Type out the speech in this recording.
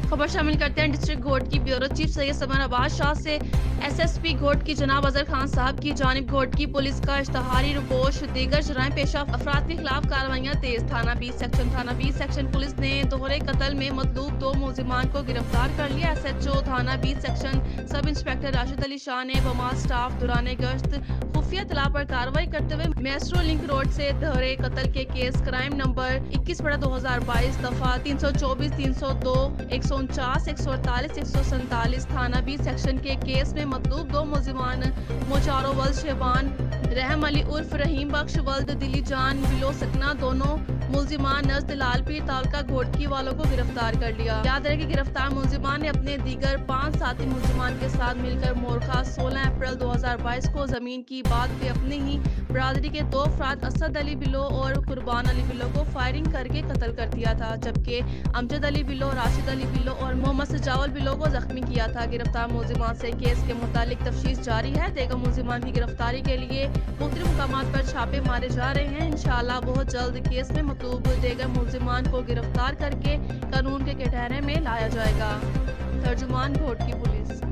खबर शामिल करते हैं डिस्ट्रिक्ट घोट की bureau chief Syed summer Abbas Shah से एसएसपी घोट की जनाब अजहर खान साहब की जानिब घोट की पुलिस का इश्तहारी रुपोश दीगर जराइम पेशा अफराद के खिलाफ कार्रवाइयाँ तेज। थाना 20 सेक्शन पुलिस ने दोहरे कत्ल में मतलूब 2 मुलजिमान को गिरफ्तार कर लिया। SHO थाना 20 section sub inspector Rashid Ali Shah ने बमाल स्टाफ दौरान गश्त खुफिया इत्तला पर कार्रवाई करते हुए मेस्ट्रो लिंक रोड से दोहरे कत्ल के केस क्राइम नंबर 21/2022 दफा 324, 302, 149, 148, 147 थाना 20 सेक्शन के केस में मतलूब 2 मुलजिमान मोचारो वल्द शहबान रहम अली उर्फ रहीम बख्श वल्द दिली जान बिलो सकना दोनों मुलजिमान नज़द लालपीर तालका घोटकी वालों को गिरफ्तार कर लिया। याद रहे कि गिरफ्तार मुलजिमान ने अपने दीगर 5 साथी मुलजिमान के साथ मिलकर मोरखा 16 अप्रैल 2022 को जमीन की बात पे अपने ही बरादरी के 2 अफराद असद अली बिलो और कुर्बान अली बिलो को फायरिंग करके कत्ल कर दिया था, जबकि अमजद अली बिलो, राशिद अली बिलो और मोहम्मद सजावल बिलो को जख्मी किया था। गिरफ्तार मुलजिमान से केस के मुतालिक तफ्तीश जारी है। देगर मुलजिमान की गिरफ्तारी के लिए मुख्तलिफ मुकामात पर छापे मारे जा रहे हैं। इंशाअल्लाह बहुत जल्द केस में मतलूब देगर मुलजिमान को गिरफ्तार करके कानून के कटहरे में लाया जाएगा। तर्जुमान घोट की पुलिस।